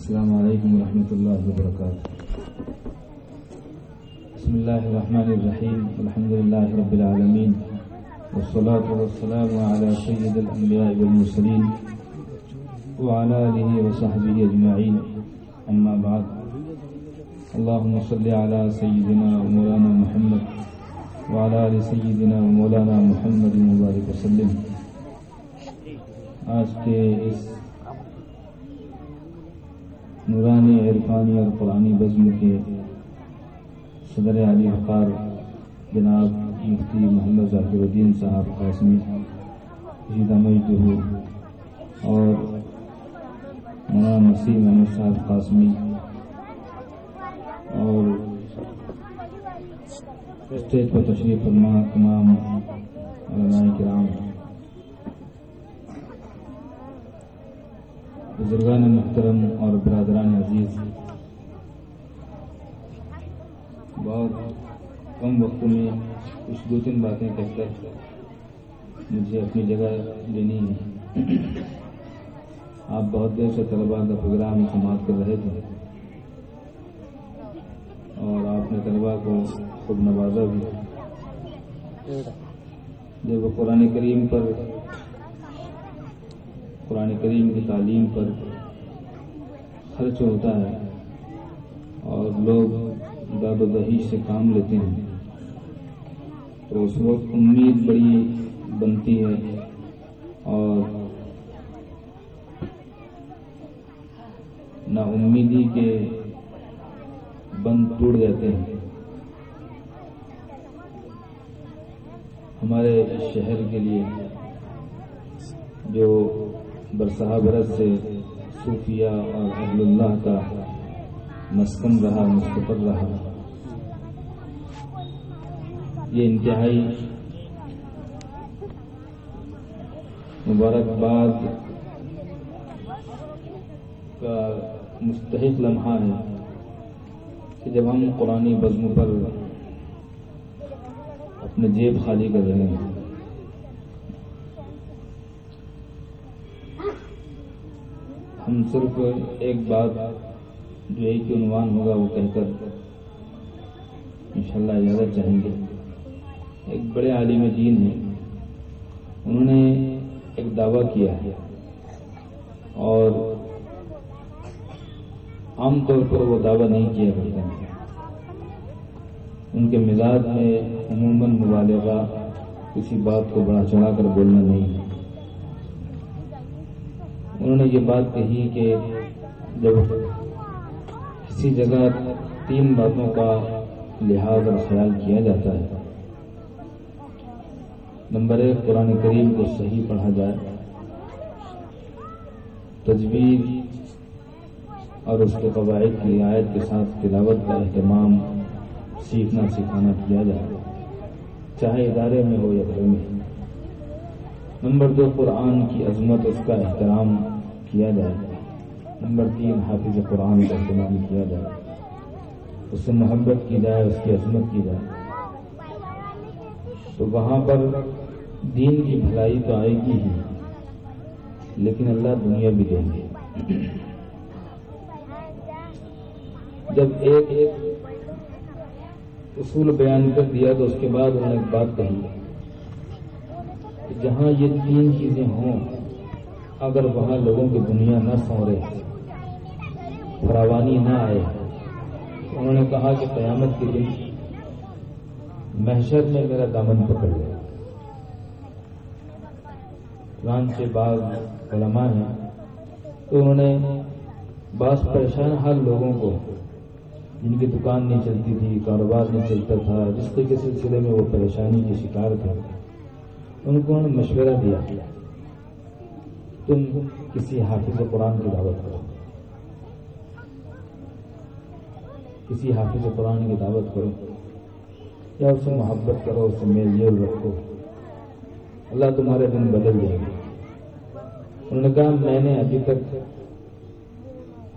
السلام علیکم ورحمۃ اللہ وبرکاتہ. بسم اللہ الرحمن الرحیم. الحمد للہ رب العالمین والصلاة والسلام علی سید الانبیاء والمرسلین وعلی آلہ وصحبہ اجمعین. اما بعد. اللہم صلی علی سیدنا مولانا محمد وعلی آل سیدنا مولانا محمد مبارک وسلم. آج کے اس نورانی عرفانی اور قرآنی بزم کے صدر علی وقار جناب مفتی محمد ظاہر الدین صاحب قاسمی جیدہ مجدہ اور مولانا مسیح محمد صاحب قاسمی اور اسٹیج پر تشریف فرما تمام علماء کرام، بزرگان محترم اور برادران عزیز، بہت کم وقت میں کچھ دو تین باتیں کہہ کر مجھے اپنی جگہ لینی ہے. آپ بہت دیر سے طلباء کا پروگرام سماعت کر رہے تھے اور آپ نے طلباء کو خوب نوازا بھی. جب وہ قرآن کریم کی تعلیم پر خرچ ہوتا ہے اور لوگ داد و دہیش سے کام لیتے ہیں تو اس وقت امید بڑی بنتی ہے اور نا امیدی کے بند ٹوٹ جاتے ہیں. ہمارے شہر کے لیے جو برسہ برس سے صوفیہ اور اہل اللہ کا مسکن رہا، مستقر رہا، یہ انتہائی مبارکباد کا مستحق لمحہ ہے کہ جب ہم قرآنی بزم پر اپنے جیب خالی کر رہے ہیں. ہم صرف ایک بات جو ایک ہی عنوان ہوگا وہ کہہ کر انشاءاللہ اجازت چاہیں گے. ایک بڑے عالم دین ہیں، انہوں نے ایک دعویٰ کیا ہے اور عام طور پر وہ دعویٰ نہیں کیا کرتے ہیں. ان کے مزاج میں عموماً مبالغہ، کسی بات کو بڑا چڑھا کر بولنا نہیں ہے. انہوں نے یہ بات کہی کہ جب کسی جگہ تین باتوں کا لحاظ اور خیال کیا جاتا ہے، نمبر ایک، قرآن کریم کو صحیح پڑھا جائے، تجوید اور اس کے قواعد کی رعایت کے ساتھ تلاوت کا اہتمام سیکھنا سکھانا کیا جائے، چاہے ادارے میں ہو یا گھر میں. نمبر دو، قرآن کی عظمت، اس کا احترام کیا جائے. نمبر تین، حافظ قرآن کا اہتمام کیا جائے، اس سے محبت کی جائے، اس کی عظمت کی جائے. تو وہاں پر دین کی بھلائی تو آئے گی ہی، لیکن اللہ دنیا بھی دیں گے. جب ایک اصول بیان کر دیا تو اس کے بعد انہوں نے ایک بات کہی کہ جہاں یہ تین چیزیں ہوں، اگر وہاں لوگوں کی دنیا نہ سنورے، فراوانی نہ آئے، تو انہوں نے کہا کہ قیامت کے دن محشر میں میرا دامن پکڑ لے. چنانچہ بعض علماء ہیں تو انہوں نے بعض پریشان حال لوگوں کو، جن کی دکان نہیں چلتی تھی، کاروبار نہیں چلتا تھا، رشتے کے سلسلے میں وہ پریشانی کے شکار تھے، ان کو انہوں نے مشورہ دیا تم کسی حافظ قرآن کی دعوت کرو، کسی حافظ قرآن کی دعوت کرو یا اس سے محبت کرو، اس سے میل جول رکھو، اللہ تمہارے دن بدل جائے گا. انہوں نے کہا میں نے ابھی تک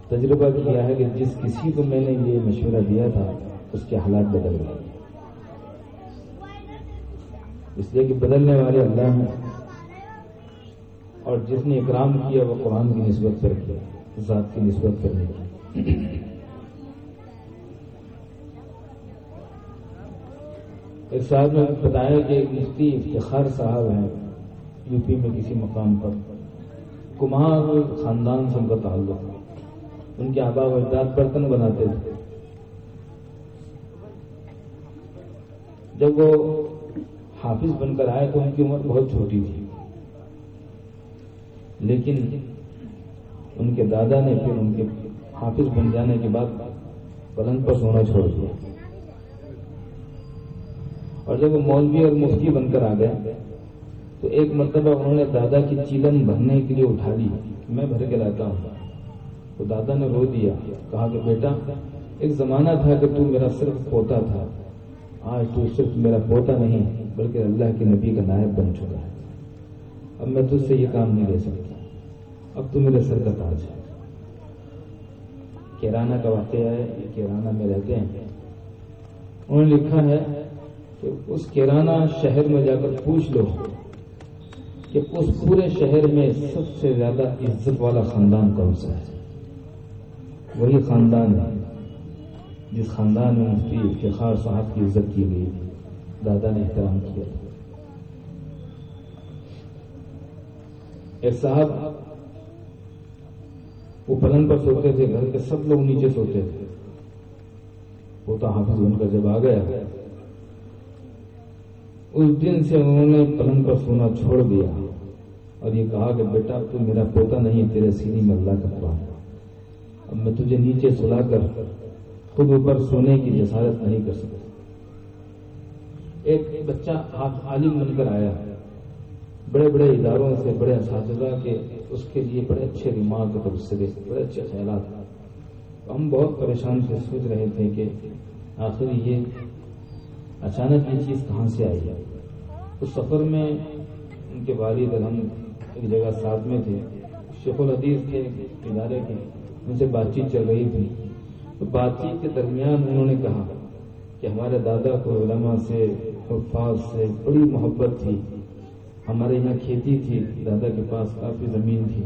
تجربہ کیا ہے کہ جس کسی کو میں نے یہ مشورہ دیا تھا اس کے حالات بدل گئے، اس لیے کہ بدلنے والے اللہ ہیں اور جس نے اکرام کیا وہ قرآن کی نسبت پر کیا. ذات کی نسبت کرنے کی۔ ایک صاحب نے بتایا کہ ایک مفتی افتخار صاحب ہیں یو پی میں کسی مقام پر، کمہار خاندان سے ان کا تعلق، ان کے آبا و اجداد برتن بناتے تھے۔ جب وہ حافظ بن کر آئے تو ان کی عمر بہت چھوٹی تھی، لیکن ان کے دادا نے پھر ان کے حافظ بن جانے کے بعد پلنگ پر سونا چھوڑ دیا، اور جب وہ مولوی اور مفتی بن کر آ گئے تو ایک مرتبہ انہوں نے دادا کی چیلم بھرنے کے لیے اٹھا لی، میں بھر کے لاتا ہوں، تو دادا نے رو دیا، کہا کہ بیٹا ایک زمانہ تھا کہ تو میرا صرف پوتا تھا، آج تو صرف میرا پوتا نہیں بلکہ اللہ کے نبی کا نائب بن چکا ہے، اب میں تجھ سے یہ کام نہیں لے سکتا، اب تو میرے سر کا تاج ہے۔ کیرانہ کا واقعہ ہے، یہ کیرانہ میں رہتے ہیں، انہوں نے لکھا ہے کہ اس کیرانہ شہر میں جا کر پوچھ لو کہ اس پورے شہر میں سب سے زیادہ عزت والا خاندان کون سا ہے، وہی خاندان ہے جس خاندان میں مفتی افتخار صاحب کی عزت کی گئی، دادا نے احترام کیا۔ ایک صاحب وہ پلنگ پر سوتے تھے، گھر کے سب لوگ نیچے سوتے تھے، پوتا حافظ ان کا جب آ گیا اس دن سے انہوں نے پلنگ پر سونا چھوڑ دیا اور یہ کہا کہ بیٹا تو میرا پوتا نہیں، تیرے سینے میں اللہ کا قرآن ہے، اب میں تجھے نیچے سلا کر خود اوپر سونے کی جسارت نہیں کر سکتا۔ ایک بچہ عالم بن کر آیا، بڑے بڑے اداروں سے بڑے اساتذہ کے اس کے لیے بڑے اچھے ریمارک اور تبصرے، بڑے اچھے خیالات، ہم بہت پریشان سے سوچ رہے تھے کہ آخر یہ اچانک یہ چیز کہاں سے آئی ہے۔ اس سفر میں ان کے والد اور ہم ایک جگہ ساتھ میں تھے، شیخ الحدیث تھے ادارے کے، ان سے بات چیت چل رہی تھی، تو بات چیت کے درمیان انہوں نے کہا کہ ہمارے دادا کو علماء سے حفاظ سے بڑی محبت تھی، ہمارے یہاں کھیتی تھی، دادا کے پاس کافی زمین تھی،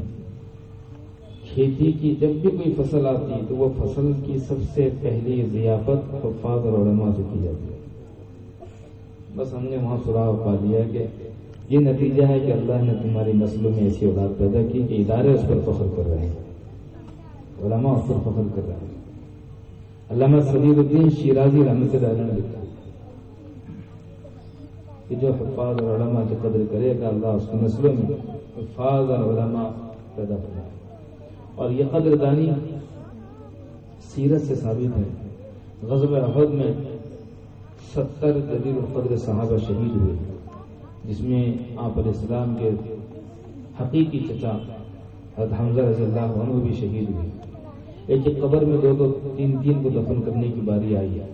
کھیتی کی جب بھی کوئی فصل آتی تو وہ فصل کی سب سے پہلی ضیافت حفاظ اور علماء سے کی جاتی ہے۔ بس ہم نے وہاں سراغ پا لیا کہ یہ نتیجہ ہے کہ اللہ نے تمہاری نسلوں میں ایسی اولاد پیدا کی کہ ادارے اس پر فخر کر رہے ہیں، علماء اس پر فخر کر رہے ہیں۔ علامہ صدیق الدین شیرازی رحمۃ اللہ علیہ نے لکھا کہ جو حفاظ اور علماء کی قدر کرے گا اللہ اس کی نسلوں میں حفاظ اور علماء پیدا کرے گا، اور یہ قدردانی سیرت سے ثابت ہے۔ غزوہ احد میں 70 جلیل القدر صحابہ شہید ہوئے، جس میں آپ علیہ السلام کے حقیقی چچا حضرت حمزہ رضی اللہ عنہ بھی شہید ہوئے۔ ایک قبر میں دو تین کو دفن کرنے کی باری آئی ہے۔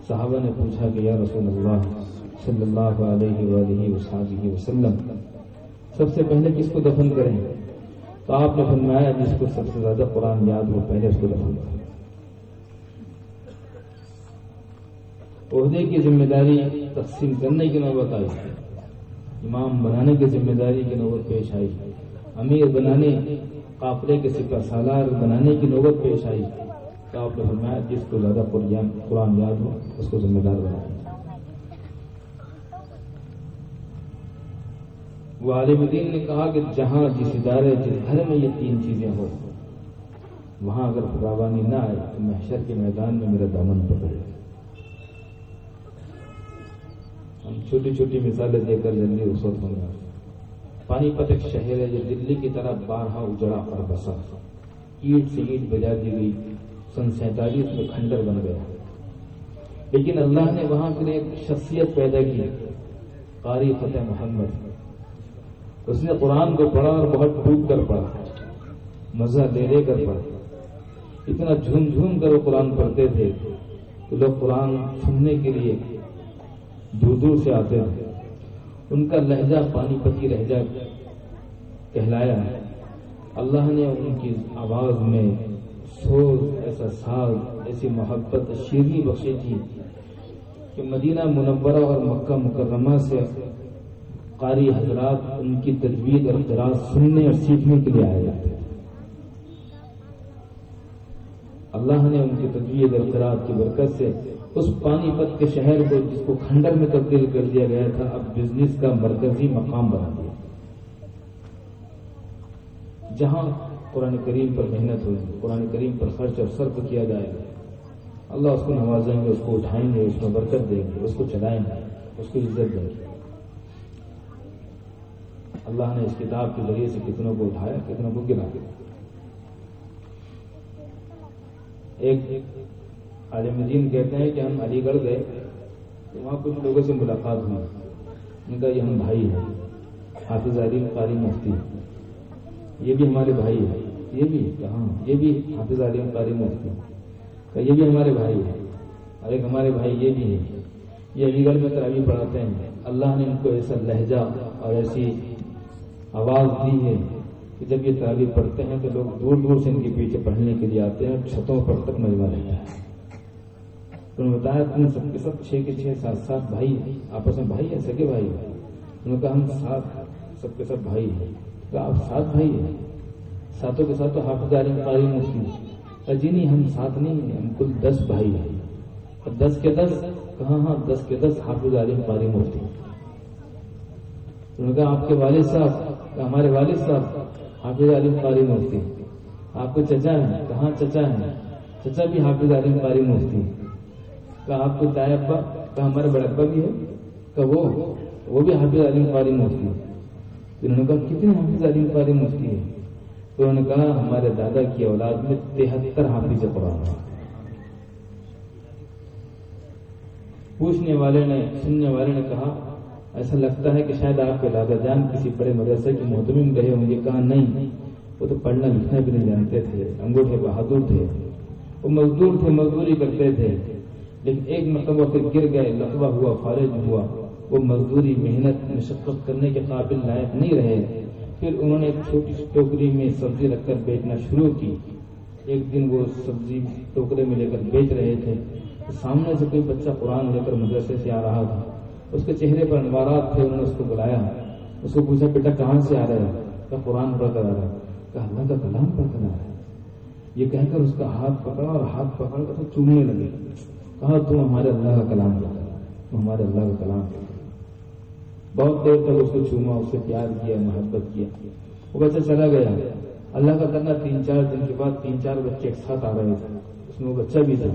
صحابہ نے پوچھا کہ یا رسول اللہ صلی اللہ علیہ وآلہ وصحبہ وسلم سب سے پہلے کس کو دفن کریں؟ تو آپ نے فرمایا جس کو سب سے زیادہ قرآن یاد ہو پہلے اس کو دفن کریں۔ عہدے کی ذمہ داری تقسیم کرنے کی نوبت آئی، امام بنانے کی ذمہ داری کی نوبت پیش آئی، امیر بنانے، قافلے کے سپہ سالار بنانے کی نوبت پیش آئی، تو آپ نے فرمایا جس کو زیادہ قرآن یاد ہو اس کو ذمہ دار بنائیں۔ وہ عالم دین نے کہا کہ جہاں جس ادارے جس گھر میں یہ 3 چیزیں ہو وہاں اگر فراوانی نہ آئے تو محشر کے میدان میں میرا دامن پکڑے۔ ہم چھوٹی چھوٹی مثالیں دے کر جلدی رخصت ہوں گے۔ پانی پت ایک شہر ہے جو دلی کی طرح بارہا اجڑا اور بسا، اینٹ سے اینٹ بجا دی گئی، سن 47 میں کھنڈر بن گیا، لیکن اللہ نے وہاں کے لیے ایک شخصیت پیدا کی، قاری فتح محمد۔ اس نے قرآن کو پڑھا اور بہت ڈوب کر پڑھا، مزہ لے کر پڑھا، اتنا جھوم جھوم کر وہ قرآن پڑھتے تھے کہ لوگ قرآن سننے کے لیے دور دور سے آتے تھے۔ ان کا لہجہ پانی پتی لہجہ کہلایا ہے۔ اللہ نے ان کی آواز میں سوز، ایسا ساز، ایسی محبت شیرینی بخشی تھی کہ مدینہ منورہ اور مکہ مکرمہ سے قاری حضرات ان کی تجوید اور قراءت سننے اور سیکھنے کے لیے آئے جاتے تھے۔ اللہ نے ان کی تجوید اور قرات کی برکت سے اس پانی پت کے شہر کو جس کو کھنڈر میں تبدیل کر دیا گیا تھا اب بزنس کا مرکزی مقام بنا دیا. جہاں قرآن کریم پر محنت ہوگی، قرآن کریم پر خرچ اور صرف کیا جائے گا، اللہ اس کو نوازیں گے، اس کو اٹھائیں گے، اس میں برکت دیں گے، اس کو چلائیں گے، اس کو عزت دیں گے. اللہ نے اس کتاب کے ذریعے سے کتنوں کو اٹھایا، کتنوں کو گرا دیا. ایک عالم دین کہتے ہیں کہ ہم علی گڑھ گئے تو وہاں کچھ لوگوں سے ملاقات ہوئی. ان کا یہ ہم بھائی ہیں، حافظ علیم قاری مفتی، یہ بھی ہمارے بھائی ہیں. یہ بھی کہاں، یہ بھی حافظ علیم قاری مفتی، یہ بھی ہمارے بھائی ہیں. اور ایک ہمارے بھائی یہ بھی ہیں، یہ علی گڑھ میں تراویح پڑھاتے ہیں. اللہ نے ان کو ایسا لہجہ اور ایسی آواز دی ہے کہ جب یہ تراویح پڑھتے ہیں تو لوگ دور دور سے ان کے پیچھے پڑھنے کے لیے آتے ہیں، چھتوں پر تک مجمع رہتا ہے. انہوں نے بتایا تم سب کے سب 6 کے 6 7 بھائی ہیں، آپس میں بھائی ہیں، سگے بھائی ہیں. انہوں نے کہا ہم 7 سب کے سب بھائی ہیں. کہا آپ 7 بھائی ہیں؟ 7 کے ساتھ تو حافظ علیم قاری مفتی ہیں. جی نہیں، ہم 7 نہیں ہیں، ہم کل 10 بھائی ہیں. اور 10 کے 10 کہاں؟ ہاں 10 کے 10 حافظ علیم قاری مفتی. انہوں نے کہا آپ کے والد صاحب؟ ہمارے والد صاحب حافظ علیم قاری مفتی. آپ کے چچا ہیں؟ کہاں چچا ہیں؟ چچا بھی حافظ علیم قاری مفتی. کہا آپ کو دائیں ابا؟ کہا ہمارے بڑے ابا بھی ہے. کہا وہ بھی حافظ علیم قاری مفتی. انہوں نے کہا کتنے حافظ علیم قاری مفتی ہیں؟ تو انہوں نے کہا ہمارے دادا کی اولاد میں 73 حافظ قرآن ہیں. پوچھنے والے نے، سننے والے نے کہا ایسا لگتا ہے کہ شاید آپ کے دادا جان کسی بڑے مدرسے کے محتمم رہے ہوں گے. کہا نہیں، وہ تو پڑھنا لکھنا بھی نہیں جانتے تھے، انگوٹھے بہادر تھے. وہ مزدور تھے، مزدوری کرتے تھے، لیکن ایک مرتبہ پھر گر گئے، لقبہ ہوا، فارغ ہوا. وہ مزدوری، محنت، مشقت کرنے کے قابل لائق نہیں رہے. پھر انہوں نے ایک چھوٹی سی ٹوکری میں سبزی رکھ کر بیچنا شروع کی. ایک دن وہ سبزی ٹوکرے میں لے کر بیچ رہے تھے، سامنے سے کوئی بچہ قرآن لے کر مدرسے سے آ رہا تھا. اس کے چہرے پر انوارات تھے. انہوں نے اس کو بلایا، اس کو پوچھا بیٹا کہاں سے آ رہے ہیں؟ کہا قرآن پڑھ کر آ رہا ہے. کہا اللہ کا کلام پڑھ کر آ رہا ہے؟ یہ کہہ کر اس کا ہاتھ پکڑا اور ہاتھ پکڑ کر چومنے لگے. کہا تم ہمارے اللہ کا کلام پڑھ کر، تم ہمارے اللہ کا کلام پڑھ. بہت دیر تک اس کو چوما، اس سے پیار کیا، محبت کیا. وہ بچہ چلا گیا. اللہ کا کرنا 3-4 دن کے بعد 3-4 بچے ایک ساتھ آ رہے تھے، اس میں وہ بچہ بھی تھا.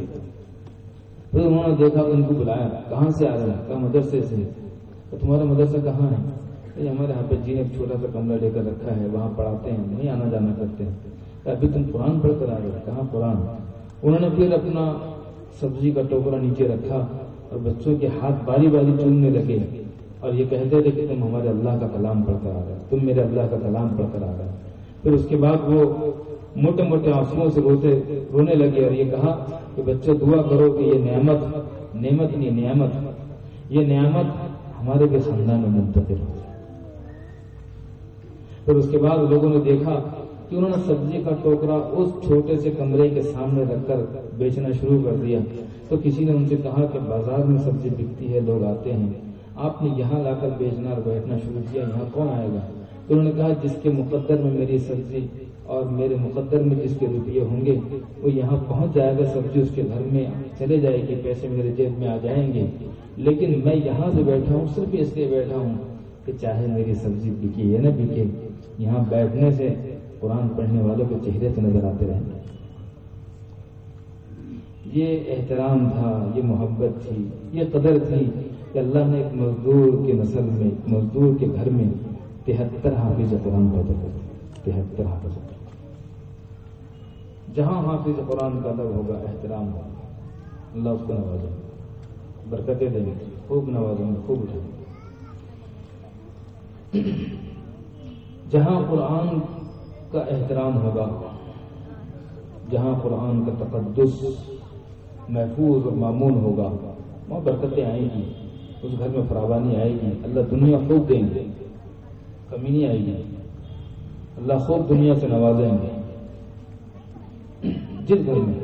پھر انہوں نے دیکھا ان کو بلایا، کہاں سے آ رہے ہیں؟ کہا مدرسے سے. تو تمہارا مدرسہ کہاں ہے؟ ہمارے یہاں پہ جی نے ایک چھوٹا سا کمرہ لے کر رکھا ہے، وہاں پڑھاتے ہیں، نہیں آنا جانا کرتے ہیں. ابھی تم قرآن پڑھ کر آ رہے ہو؟ کہاں قرآن. انہوں نے پھر اپنا سبزی کا ٹوکرا نیچے رکھا اور بچوں کے ہاتھ باری باری چومنے لگے اور یہ کہتے تھے کہ تم ہمارے اللہ کا کلام پڑھ کر آ رہے ہو، تم میرے اللہ کا کلام پڑھ کر آ رہے ہو. پھر اس کے بعد وہ موٹے موٹے آنسوؤں سے رونے لگے اور یہ کہا کہ بچوں دعا کرو کہ یہ نعمت نہیں، نعمت، یہ نعمت ہمارے بھی خاندان میں منتقل ہو. پھر اس کے بعد لوگوں نے دیکھا کہ انہوں نے سبزی کا ٹوکرا اس چھوٹے سے کمرے کے سامنے رکھ کر بیچنا شروع کر دیا. تو کسی نے ان سے کہا کہ بازار میں سبزی بکتی ہے، لوگ آتے ہیں، آپ نے یہاں لا کر بیچنا اور بیٹھنا شروع کیا، یہاں کون آئے گا؟ تو انہوں نے کہا جس کے مقدر میں میری سبزی اور میرے مقدر میں جس کے روپیے ہوں گے وہ یہاں پہنچ جائے گا، سبزی اس کے گھر میں چلے جائے گی، پیسے میرے جیب میں آ جائیں گے. لیکن میں یہاں جو بیٹھا ہوں صرف اس لیے بیٹھا ہوں کہ چاہے میری سبزی بکے یا نہ بکے، یہاں بیٹھنے سے قرآن پڑھنے والوں کے چہرے تو نظر آتے رہیں. یہ احترام تھا، یہ محبت تھی، یہ قدر تھی کہ اللہ نے ایک مزدور کے نسل میں، ایک مزدور کے گھر میں 73 حافظ قرآن پیدا کر. 73 حافظ قرآن. جہاں حافظ قرآن کا ادب ہوگا، احترام ہوگا، اللہ اس کو نوازے، برکتیں دیں گے، خوب نوازیں گے، خوب اٹھائیں گے. جہاں قرآن کا احترام ہوگا، جہاں قرآن کا تقدس محفوظ اور معمول ہوگا، وہاں برکتیں آئیں گی، اس گھر میں فراوانی آئے گی. اللہ دنیا خوب دیں گے، کمی نہیں آئے گی. اللہ خوب دنیا سے نوازیں گے. جس گھر میں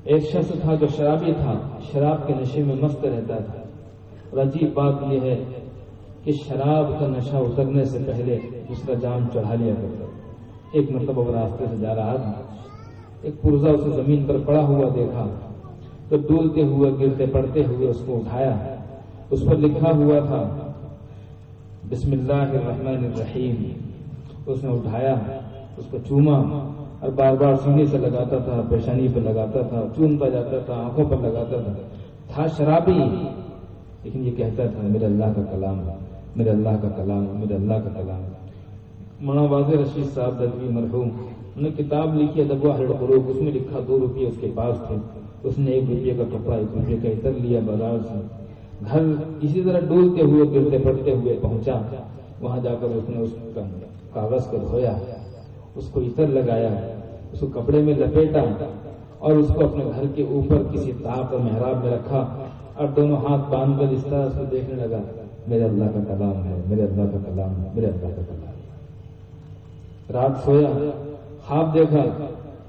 ایک شخص تھا جو شرابی تھا، شراب کے نشے میں مست رہتا تھا، اور عجیب بات یہ ہے کہ شراب کا نشہ اترنے سے پہلے دوسرا جام چڑھا لیا کرتا. ایک مرتبہ وہ راستے سے جا رہا تھا ایک پرزہ اسے زمین پر پڑا ہوا دیکھا تو ڈولتے ہوئے گرتے پڑتے ہوئے اس کو اٹھایا. اس پر لکھا ہوا تھا بسم اللہ الرحمن الرحیم. اس نے اٹھایا, اس کو چوما اور بار بار سینے سے لگاتا تھا, پیشانی پر لگاتا تھا, چومتا جاتا تھا, آنکھوں پر لگاتا تھا شرابی, لیکن یہ کہتا تھا میرے اللہ کا کلام ہے, میرے اللہ کا کلام ہے, میرے اللہ کا کلام ہے. مولانا واضح رشید صاحب دلوی مرحوم انہوں نے کتاب لکھی ادب اہل القلوب, اس میں لکھا 2 روپئے اس کے پاس تھے, اس نے 1 روپئے کا کپڑا 1 روپئے کا عطر لیا بازار سے, گھر اسی طرح ڈولتے ہوئے گرتے پڑتے ہوئے پہنچا. وہاں جا کر اس نے اس کا کاغذ کو دھویا, اس کو عطر لگایا, اس کو کپڑے میں لپیٹا اور اس کو اپنے گھر کے اوپر کسی طاق اور محراب میں رکھا اور دونوں ہاتھ باندھ کر اس طرح اس کو دیکھنے لگا میرے اللہ کا کلام ہے, میرے اللہ کا کلام ہے, میرے اللہ کا کلام ہے. رات سویا, خواب دیکھا,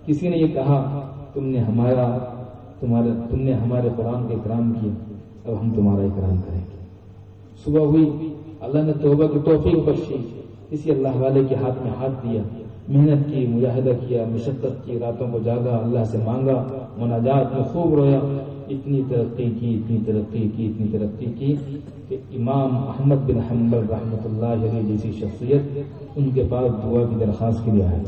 کسی نے یہ کہا تم نے ہمارے قرآن کا اکرام کیا, اب ہم تمہارا اکرام کریں گے. صبح ہوئی, اللہ نے توبہ کی توفیق بخشی, کسی اللہ والے کے ہاتھ میں ہاتھ دیا, محنت کی, مجاہدہ کیا, مشقت کی, راتوں کو جاگا, اللہ سے مانگا, مناجات میں خوب رویا. اتنی ترقی کی کہ امام احمد بن حنبل رحمۃ اللہ علیہ جیسی شخصیت ان کے پاس دعا کی درخواست کے لیے آئے.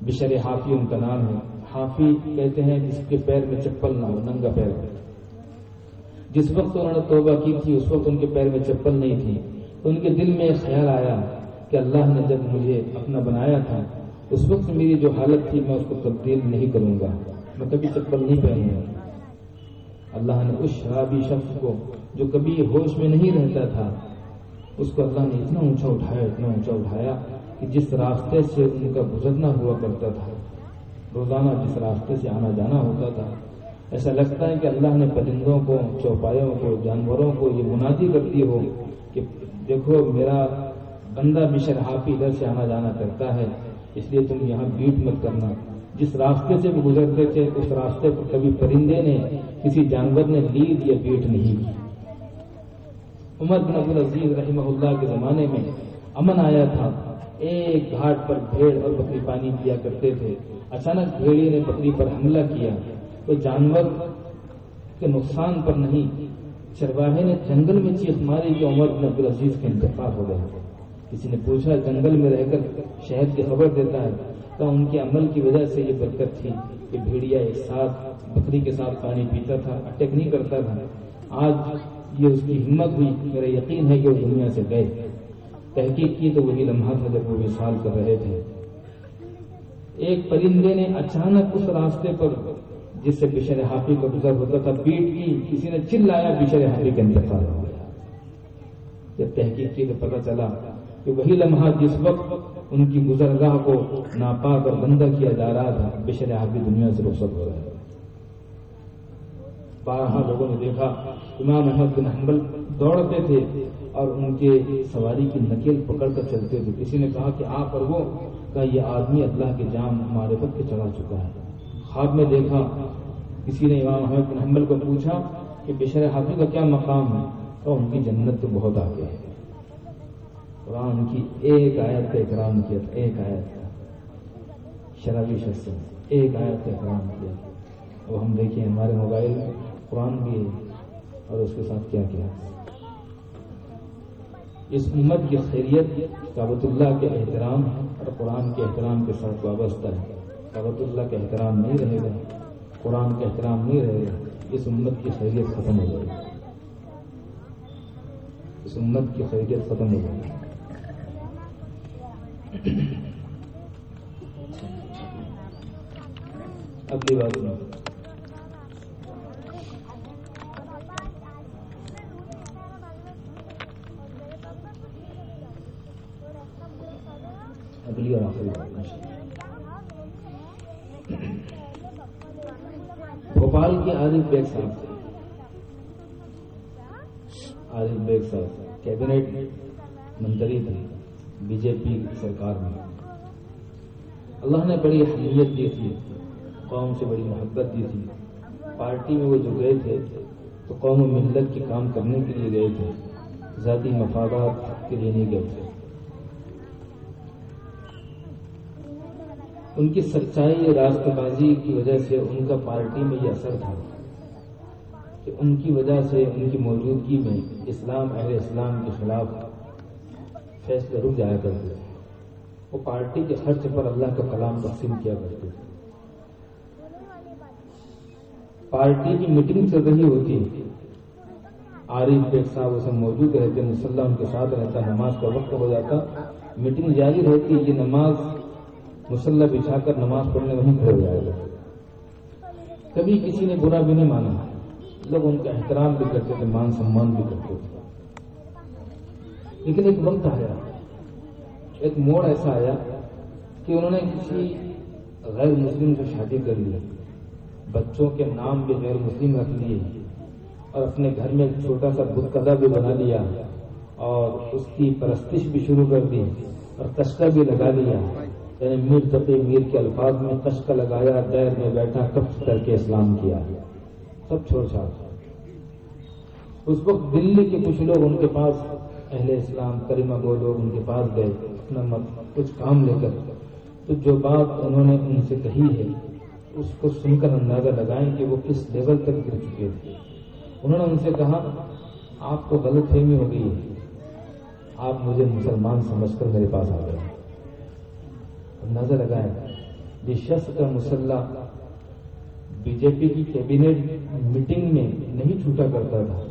بشر حافی ان کا نام ہے. حافی کہتے ہیں جس کے پیر میں چپل نہ ہو, ننگا پیر ہو. جس وقت انہوں نے توبہ کی تھی اس وقت ان کے پیر میں چپل نہیں تھی, تو ان کے دل میں ایک خیال آیا کہ اللہ نے جب مجھے اپنا بنایا تھا اس وقت میری جو حالت تھی میں اس کو تبدیل نہیں کروں گا, میں کبھی چپل نہیں پہنوں گا. اللہ نے اس شرابی شخص کو جو کبھی ہوش میں نہیں رہتا تھا اس کو اللہ نے اتنا اونچا اٹھایا کہ جس راستے سے ان کا گزرنا ہوا کرتا تھا, روزانہ جس راستے سے آنا جانا ہوتا تھا, ایسا لگتا ہے کہ اللہ نے پرندوں کو, چوپایوں کو, جانوروں کو یہ منادی کر دی ہو کہ دیکھو میرا بندہ بشر حافی ادھر سے آنا جانا کرتا ہے, اس لیے تم یہاں بیٹ مت کرنا. جس راستے سے وہ گزرتے تھے اس راستے پر کبھی پرندے نے, کسی جانور نے لید یا بیٹ نہیں کی. عمر بن عبد العزیز رحمہ اللہ کے زمانے میں امن آیا تھا. ایک گھاٹ پر بھیڑ اور بکری پانی پیا کرتے تھے. اچانک بھیڑی نے بکری پر حملہ کیا تو جانور کے نقصان پر نہیں, چرواہے نے جنگل میں چیخ ماری کہ عمر بن عبد العزیز کا انتقال ہو گیا. کسی نے پوچھا جنگل میں رہ کر شہد کی خبر دیتا ہے, تو ان کے عمل کی وجہ سے یہ برکت تھی کہ بھیڑیا ایک ساتھ بکری کے ساتھ پانی پیتا تھا, اٹیک نہیں کرتا تھا. آج یہ اس کی ہمت ہوئی, میرا یقین ہے کہ وہ دنیا سے گئے. تحقیق کی تو وہی لمحہ تھا جب وہ وصال کر رہے تھے. ایک پرندے نے اچانک اس راستے پر جس سے بشر حافی کا گزر ہوتا تھا بیٹ کی, کسی نے چلایا بشر حافی کا انتقال ہو گیا. جب تحقیق کی تو پتہ چلا کہ وہی لمحہ جس وقت ان کی گزرگاہ کو ناپاک اور گندا کیا جا رہا تھا بشر حافی دنیا سے رخصت ہو رہے. بارہا لوگوں نے دیکھا امام احمد بن حنبل دوڑتے تھے اور ان کے سواری کی نکیل پکڑ کر چلتے تھے. کسی نے کہا کہ آپ اور وہ کہ یہ آدمی اللہ کے جام معرفت کے چڑھا چکا ہے. خواب میں دیکھا, کسی نے امام احمد بن حنبل کو پوچھا کہ بشر حافی کا کیا مقام ہے, تو ان کی جنت تو بہت آگے ہے. قرآن کی ایک آیت کا اکرام کیا تھا, ایک آیت کا, شرابی شخص نے ایک آیت کا اکرام کیا. اب ہم دیکھیں ہمارے موبائل میں قرآن بھی ہے اور اس کے ساتھ کیا کیا. اس امت کی خیریت کعبۃ اللہ کے احترام اور قرآن کے احترام کے ساتھ وابستہ ہے. کعبۃ اللہ کا احترام نہیں رہے گا, قرآن کا احترام نہیں رہے گا, اس امت کی خیریت ختم ہو جائے گی. اس امت کی خیریت ختم ہو جائے گی. اگلی بات میں اگلی اور آخری بات بھوپال کے عارف بیگ صاحب, عارف بیگ صاحب کیبنٹ منتری تھے بی جے پی سرکار میں. اللہ نے بڑی اہمیت دی تھی, قوم سے بڑی محبت دی تھی. پارٹی میں وہ جو گئے تھے تو قوم و ملت کے کام کرنے کے لیے گئے تھے, ذاتی مفادات کے لیے نہیں گئے تھے. ان کی سچائی راست بازی کی وجہ سے ان کا پارٹی میں یہ اثر تھا کہ ان کی وجہ سے ان کی موجودگی میں اسلام اہل اسلام کے خلاف فیصلے رک جایا کرتے تھے. وہ پارٹی کے خرچ پر اللہ کا کلام تقسیم کیا کرتے تھے. پارٹی کی میٹنگ چل رہی ہوتی، عارف بیگ صاحب اسے موجود رہتے، مصلی ان کے ساتھ رہتا، نماز کا وقت ہو جاتا، میٹنگ جاری رہتی، یہ نماز مصلی بچھا کر نماز پڑھنے وہیں کھڑے ہو جائے گا. کبھی کسی نے برا بھی نہیں مانا، لوگ ان کا احترام بھی کرتے تھے، مان سمان بھی کرتے تھے. لیکن ایک وقت آیا، ایک موڑ ایسا آیا کہ انہوں نے کسی غیر مسلم سے شادی کر لی، بچوں کے نام بھی غیر مسلم رکھ لیے، اور اپنے گھر میں ایک چھوٹا سا بت قدا بھی بنا لیا، اور اس کی پرستش بھی شروع کر دی، اور کشکا بھی لگا لیا. یعنی میر تقی میر کے الفاظ میں کشکا لگایا، دیر میں بیٹھا، کف کر کے اسلام کیا، سب چھوڑ چھاڑ. اس وقت دلی کے کچھ لوگ ان کے پاس، اہل اسلام کلمہ گو لوگ ان کے پاس گئے اپنا کچھ کام لے کر. تو جو بات انہوں نے ان سے کہی ہے اس کو سن کر اندازہ لگائیں کہ وہ کس لیول تک گر چکے تھے. انہوں نے ان سے کہا، آپ کو غلط فہمی ہو گئی ہے، آپ مجھے مسلمان سمجھ کر میرے پاس آ گئے. اندازہ لگائیں، جس شخص کا مسلح بی جے پی کی کیبنٹ میٹنگ میں نہیں چھوٹا کرتا تھا،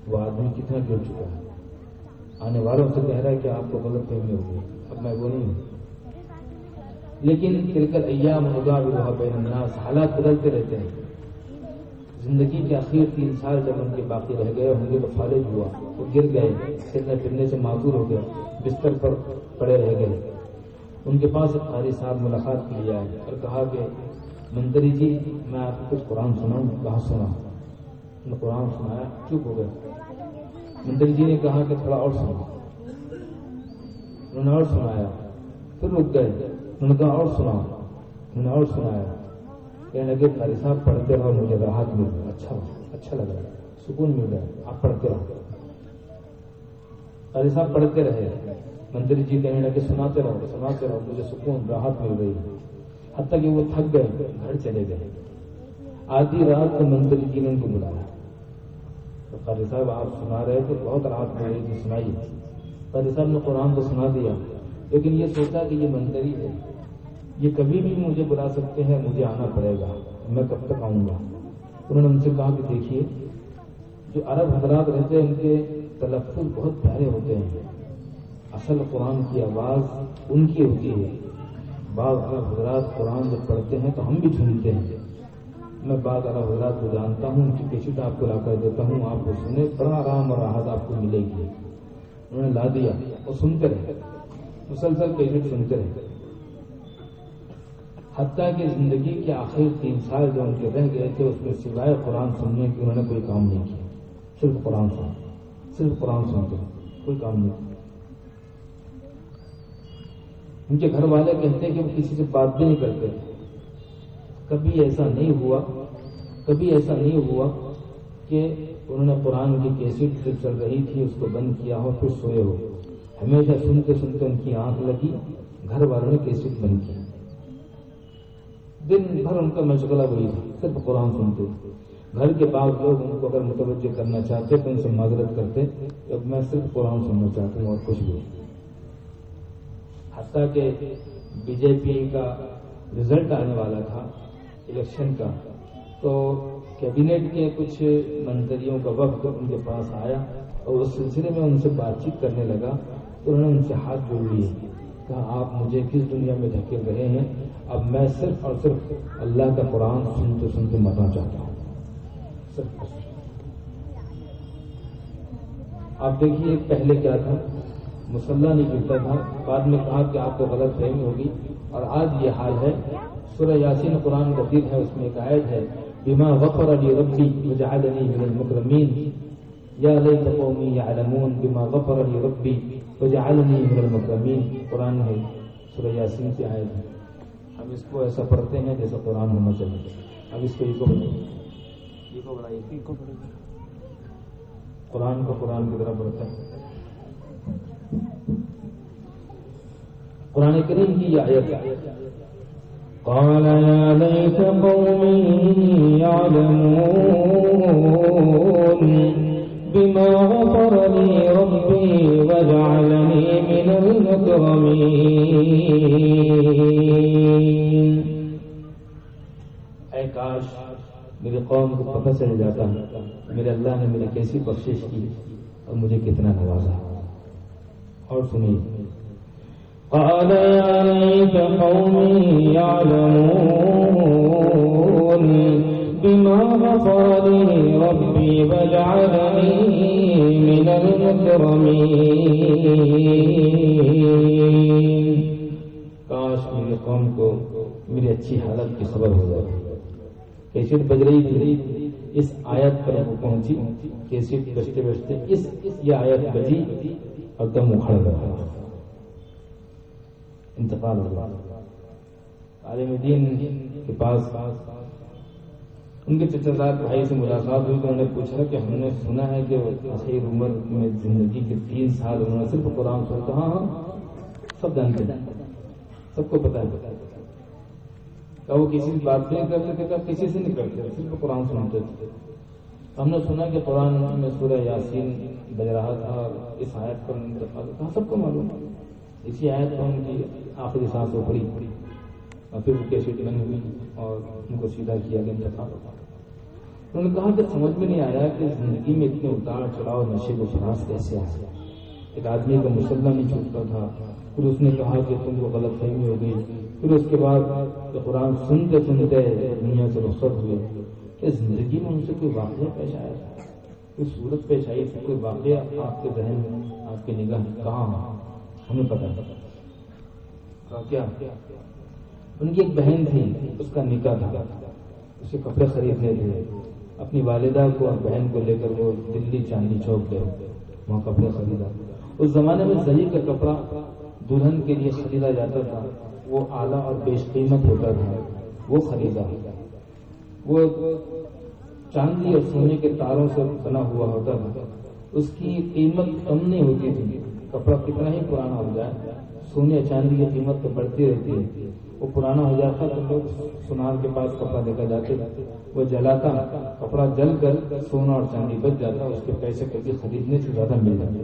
وہ آدمی کتنا گر چکا ہے. آنے والوں سے کہہ رہا ہے کہ آپ کو غلط فہمی ہو گئی، اب میں وہ نہیں ہوں. لیکن تلکل ایام نداولها بین الناس، حالات بدلتے رہتے ہیں. زندگی کے آخر 3 سال جب ان کے باقی رہ گئے ہوں گے تو فالج ہوا، وہ گر گئے، چلنے پھرنے سے معذور ہو گئے، بستر پر پڑے رہ گئے. ان کے پاس ایک قاری صاحب ملاقات کے لیے آئے اور کہا کہ منتری جی میں آپ کو کچھ قرآن سناؤں. کہاں سنا؟ انہوں نے قرآن سنایا، چپ ہو گئے. منتری جی نے کہا کہ تھوڑا اور سنا. انہوں نے اور سنایا، پھر رک گئے. انہوں نے کہا اور سناؤ. انہوں نے اور سنایا. کہنے لگے قاری صاحب پڑھتے رہو، مجھے راحت مل گئی، اچھا لگ رہا، سکون مل گیا، آپ پڑھتے رہو. قاری صاحب پڑھتے رہے. منتری جی کہنے لگے سناتے رہو، مجھے سکون راحت مل رہی. حتیٰ کہ وہ تھک گئے، گھر چلے گئے. آدھی رات کو منتری جی نے ان کو بلایا. تو قاری صاحب آپ سنا رہے تھے، بہت رات میں رہی تھی، سنائیے. قاری صاحب نے قرآن تو سنا دیا، لیکن یہ سوچا کہ یہ منتری ہے، یہ کبھی بھی مجھے بلا سکتے ہیں، مجھے آنا پڑے گا، میں کب تک آؤں گا. انہوں نے ان سے کہا کہ دیکھیے، جو عرب حضرات رہتے ہیں ان کے تلفظ بہت پیارے ہوتے ہیں، اصل قرآن کی آواز ان کی ہوتی ہے. بعض عرب حضرات قرآن جب پڑھتے ہیں تو ہم بھی سنتے ہیں. میں بعض عرب حضرات کو جانتا ہوں، ان کی کیسٹ آپ کو لا کر دیتا ہوں، آپ کو سنیں، بڑا آرام اور راحت آپ کو ملے گی. انہوں نے لا دیا اور سنتے رہے، مسلسل کیسٹ سنتے رہے. حتیٰ کہ زندگی کے آخر 3 سال جو ان کے رہ گئے تھے اس میں سوائے قرآن سننے کی انہوں نے کوئی کام نہیں کیا. صرف قرآن سنتے، کوئی کام نہیں کیا. ان کے گھر والے کہتے ہیں کہ وہ کسی سے بات بھی نہیں کرتے. کبھی ایسا نہیں ہوا کہ انہوں نے قرآن کی کیسٹ جو چل رہی تھی اس کو بند کیا ہو پھر سوئے ہو. ہمیشہ سنتے سنتے ان کی آنکھ لگی، گھر والوں نے کیسٹ بند کی. دن بھر ان کا مشغلہ وہی تھا، صرف قرآن سنتے. گھر کے بعض لوگ ان کو اگر متوجہ کرنا چاہتے تو ان سے معذرت کرتے کہ اب میں صرف قرآن سننا چاہتا ہوں اور کچھ بھی. حتیٰ کہ بی جے پی کا رزلٹ آنے والا تھا الیکشن کا، تو کیبنٹ کے کچھ منتریوں کا وفد ان کے پاس آیا اور اس سلسلے میں ان سے بات چیت کرنے لگا. تو انہوں نے ان سے ہاتھ جوڑ لیے، کہا آپ مجھے کس دنیا میں دھکیل رہے ہیں، اب میں صرف اور صرف اللہ کا قرآن سنتے سنتے مرنا چاہتا ہوں. آپ دیکھیے پہلے کیا تھا، مسلح نہیں گرتا تھا، بعد میں کہا کہ آپ کو غلط فہمی ہوگی، اور آج یہ حال ہے. سورہ یاسین قرآن مجید ہے، اس میں ایک آیت ہے، بما غفر لی ربی وجعلنی من المکرمین یا لیت قومی یعلمون بما غفر لی ربی وجعلنی من المکرمین. قرآن ہے، سورہ یاسین کی آیت ہے. اب اس کو ایسا پڑھتے ہیں جیسا قرآن ہونا چاہیے. اب اس کو بنائیے قرآن کو قرآن کی طرح پڑھتا ہے. قرآن کریم کی یہ آیت ہے، قال يا ليت قومي يعلمون بما غفر لي ربي وجعلني من المكرمين. اے کاش میری قوم کو پتہ چل جاتا میرے اللہ نے میری کیسی بخشش کی اور مجھے کتنا نوازا. اور سنیے قال يا ليت قومي يعلمون بما غفر لي ربي وجعلني من المكرمين. کاش میری قوم کو میری اچھی حالت کی خبر ہو جائے. کیسٹ بج رہی تھی اس آیت پر پہنچی, کیسٹ بجتے بجتے یہ آیت بجی اور دم اکھڑ گیا, انتقال ہو گیا. عالم دین کے پاس ان کے چچا زاد بھائی سے ملاقات ہوئی تو انہوں نے پوچھا کہ ہم نے سنا ہے کہ اخیر عمر میں زندگی کے 3 سال انہوں نے صرف قرآن سنتا. ہاں سب جانتے ہیں, سب کو پتا ہے. کہ وہ کسی بات نہیں کرتے تھے, کہ کسی سے نہیں کرتے, صرف قرآن سنتے تھے. ہم نے سنا کہ قرآن میں سورہ یاسین بج رہا تھا, اس آیت پر انتقال تھا, سب کو معلوم. اسی آیت پر ان کی آخری سانس اکھڑی اور پھر وہ کیسے بند ہوئی اور ان کو سیدھا کیا گیا, انتقال ہوگا. انہوں نے کہا کہ سمجھ میں نہیں آیا کہ زندگی میں اتنے اتار چڑھاؤ نشے و فراز کیسے آئے. ایک آدمی کا مسئلہ نہیں چھوٹتا تھا, پھر اس نے کہا کہ تم کو غلط فہمی ہو گئی, پھر اس کے بعد قرآن سنتے سنتے دنیا سے رخصت ہوئے. کہ زندگی میں ان سے کوئی واقعہ پیش آیا, کوئی صورت پیش آئی, کوئی واقعہ آپ کے ذہن میں, آپ کی نگاہ کہاں ہمیں پتا کیا. ان کی ایک بہن تھی, اس کا نکاح تھا, اسے کپڑے خریدنے تھے. اپنی والدہ کو اور بہن کو لے کر وہ دلی چاندنی چوک گئے, وہاں کپڑے خریدا. اس زمانے میں زری کا کپڑا دلہن کے لیے خریدا جاتا تھا, وہ اعلیٰ اور بیش قیمت ہوتا تھا, وہ خریدا. وہ چاندی اور سونے کے تاروں سے بنا ہوا ہوتا تھا, اس کی قیمت کم نہیں ہوتی تھی. کپڑا کتنا ہی پرانا ہو جائے, سونے چاندی کی قیمت تو بڑھتی رہتی ہے. وہ پرانا ہو جاتا تو لوگ سونار کے پاس کپڑا لے کر جاتے, وہ جلاتا, کپڑا جل کر سونا اور چاندی بچ جاتا, اس کے پیسے کبھی خریدنے سے زیادہ مل جاتے.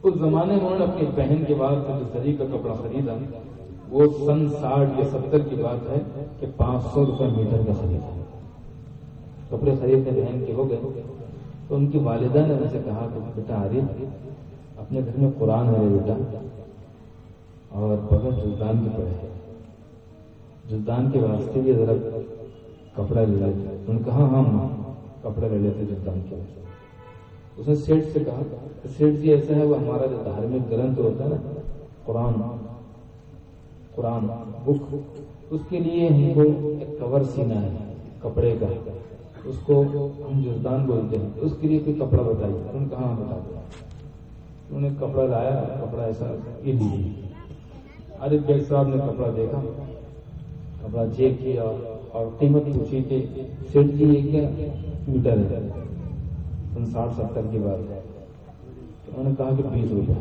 اس زمانے میں انہوں نے اپنی بہن کے بعد جو زری کا کپڑا خریدا, وہ سن 60 یا 70 کی بات ہے کہ 500 روپے میٹر کا خریدا. کپڑے خریدنے بہن کے ہو گئے تو ان کی والدہ نے ان سے کہا کہ بیٹا عارف, اپنے گھر میں قرآن ہے بیٹا, اور بغیر جلدان کے پڑے, جلدان کے واسطے بھی ذرا کپڑا لے لیتے. انہوں نے کہا ہاں ماں کپڑا لے لیتے جلدان کے واسطے. اس نے سیٹ سے کہا, سیٹ جی ایسا ہے, وہ ہمارا جو دھارمک گرنتھ ہوتا ہے نا قرآن بک, اس کے لیے ہم کو ایک کور سینا ہے کپڑے کا, اس کو ہم جلدان بولتے ہیں, اس کے لیے کوئی کپڑا بتائیے. انہوں نے کہا ہاں بتا دیا. انہوں نے کپڑا لایا, کپڑا ایسا یہ دیجیے. عارف بیگ صاحب نے کپڑا دیکھا, کپڑا چیک کیا اور قیمت پوچھی کہ سیٹ جی یہ کیا میٹر ہے, 60-70 کی بات ہے. انہوں نے کہا کہ 20 روپے.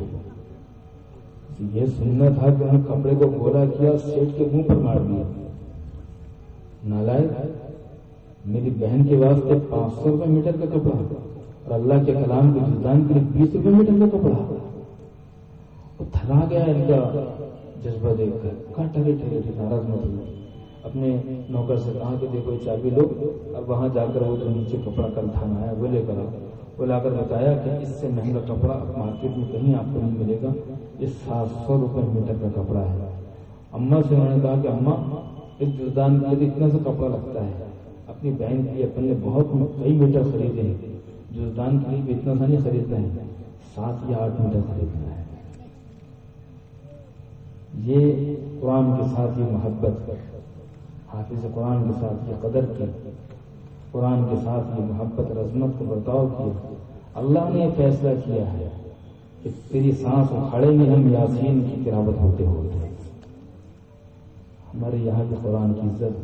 یہ سننا تھا کہ انہوں نے کپڑے کو گولا کیا, سیٹ کے منہ پر مار دیا. نالائق, میری بہن کے واسطے 500 روپے میٹر کا کپڑا اور اللہ کے کلام کے جلدان کے لیے 20 روپے میٹر کا کپڑا. وہ تھلا گیا ان کا جذبہ دیکھ کر. کہاں ٹھہرے ناراض مت ہوئے. اپنے نوکر سے کہا کہ دیکھو چابی لو, اب وہاں جا کر وہ جو نیچے کپڑا کل تھانا ہے وہ لے کر آؤ. وہ لا کر بتایا کہ اس سے مہنگا کپڑا مارکیٹ میں کہیں آپ کو نہیں ملے گا, یہ 700 روپے میٹر کا کپڑا ہے. اماں سے انہوں نے کہا کہ اماں اس جلدان کے لیے اتنا سا کپڑا لگتا ہے. اپنی بہن کی اپنے نے بہت کئی میٹر خریدے ہیں, جلدان کے لیے بھی اتنا سا نہیں خریدنا ہے, 7 یا 8 میٹر خریدنا ہے. یہ قرآن کے ساتھ یہ محبت, حافظ قرآن کے ساتھ یہ قدر کی, قرآن کے ساتھ یہ محبت اور عظمت کو برتاؤ کیا. اللہ نے یہ فیصلہ کیا ہے کہ تیری سانس اکھاڑیں گے ہم یاسین کی تلاوت ہوتے ہوتے. ہمارے یہاں کے قرآن کی عزت,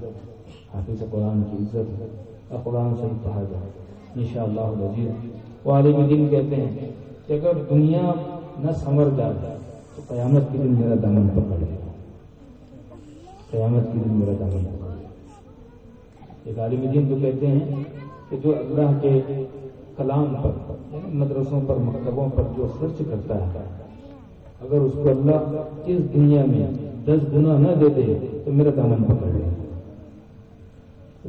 حافظ قرآن کی عزت ہے, اور قرآن سے ہی پڑھا جائے انشاءاللہ العزیز. وہ عالم دین کہتے ہیں کہ اگر دنیا نہ سنور جائے تو قیامت کے دن میرا دامن پکڑے گا. قیامت کے دن میرا دامن پکڑ لے۔ ایک عالم دین تو کہتے ہیں کہ جو اللہ کے کلام پر مدرسوں پر مکتبوں پر جو خرچ کرتا ہے، اگر اس کو اللہ اس دنیا میں 10 گنا نہ دے دے تو میرا دامن پکڑ لے۔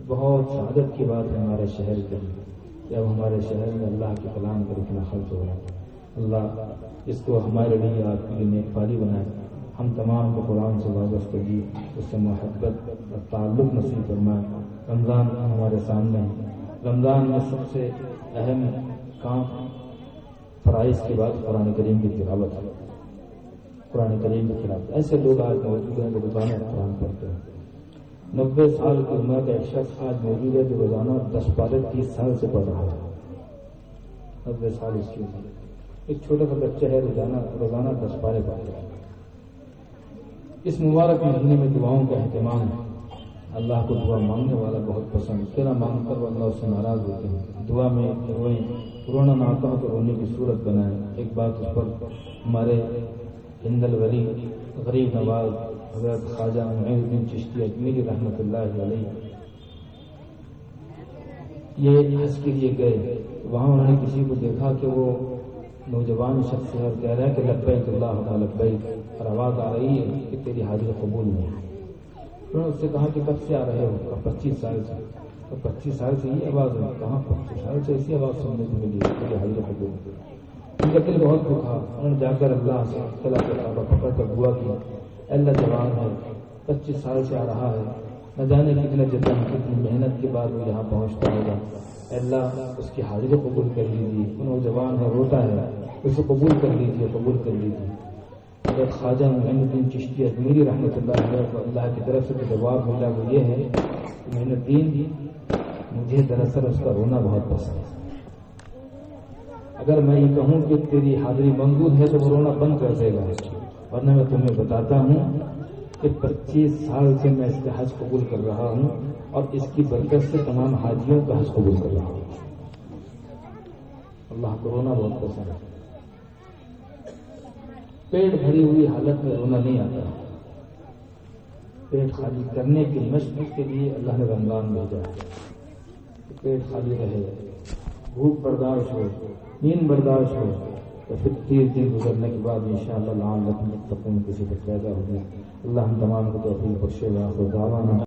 بہت سعادت کی بات ہے ہمارے شہر کے لیے کہ اب ہمارے شہر میں اللہ کے کلام پر اتنا خرچ ہو رہا ہے۔ اللہ اس کو ہمارے لیے آپ کے لیے نیک پالی بنائے، ہم تمام کو قرآن سے وابستہ دی، اس سے محبت اور تعلق نصیب فرمائے۔ رمضان ہمارے سامنے ہے، رمضان میں سب سے اہم کام فرائض کے بعد قرآن کریم کی تلاوت ہے۔ قرآن کریم کی تلاوت، ایسے لوگ آج موجود ہیں جو روزانہ قرآن پڑھتے ہیں۔ 90 سال کی عمر کا ایک شخص آج موجود ہے جو روزانہ 10 پارے 30 سال سے پڑھ رہا ہے۔ 90 سال اس کی عمر، ایک چھوٹا سا بچہ ہے روزانہ 10 پارے پڑھ رہا ہے۔ اس مبارک مہینے میں دعاؤں کا اہتمام ہے۔ اللہ کو دعا مانگنے والا بہت پسند، تیرا مانگ کر وہ اللہ اس سے ناراض ہوتے ہیں۔ دعا میں روئیں، رونا نہ آتا ہو تو رونے کی صورت بنائیں۔ ایک بات اس پر ہمارے ہند الولی غریب نواز حضرت خواجہ معین الدین چشتی اجمیری رحمۃ اللہ علیہ یہ حج کے لیے گئے، وہاں انہوں نے کسی کو دیکھا کہ وہ نوجوان شخص ہے اور کہہ رہا ہے کہ لبیک اللہم لبیک، اور آواز آ رہی ہے کہ تیری حاضری قبول نہیں ہے۔ انہوں نے اس سے کہا کہ کب سے آ رہے ہو؟ 25 سال سے۔ تو 25 سال سے یہ آواز ہے؟ کہاں 25 سال سے ایسی آواز سننے کو ملی تیری حاضری قبول نہیں ہے۔ ان کا دل بہت دکھا، انہوں نے جا کر اللہ سے اللہ کے کعبہ پکڑ کر دعا کی، اللہ جوان ہے، 25 سال سے آ رہا ہے، نہ جانے کتنے جتن کتنی محنت کے بعد وہ یہاں پہنچتا ہوگا، اللہ اس کی حاضری قبول کر لیجیے۔ وہ نوجوان ہے، روتا ہے، اسے قبول کر لیجیے، قبول کر لیجیے۔ اگر خواجہ معین الدین چشتی اجمیری رحمۃ اللہ علیہ کو اللہ کی طرف سے جو جواب ملا وہ یہ ہے کہ معین الدین مجھے دراصل اس کا رونا بہت پسند ہے۔ اگر میں یہ کہوں کہ تیری حاضری منظور ہے تو وہ رونا بند کر دے گا، ورنہ میں تمہیں بتاتا ہوں کہ 25 سال سے میں اس کا حج قبول کر رہا ہوں اور اس کی برکت سے تمام حاجیوں کا حج قبول کر رہا ہوں۔ اللہ کو رونا بہت پسند ہے۔ پیٹ بھری ہوئی حالت میں رونا نہیں آتا، پیٹ خالی کرنے کی مشق کے لیے اللہ نے رمضان بھیجا ہے کہ پیٹ خالی رہے، بھوک برداشت ہو، نیند برداشت ہو، تو پھر 30 دن گزرنے کے بعد انشاءاللہ لعلکم تتقون کسی پر پیدا ہوگی۔ اللہ ہم تمام کو توفیق بخشے گا۔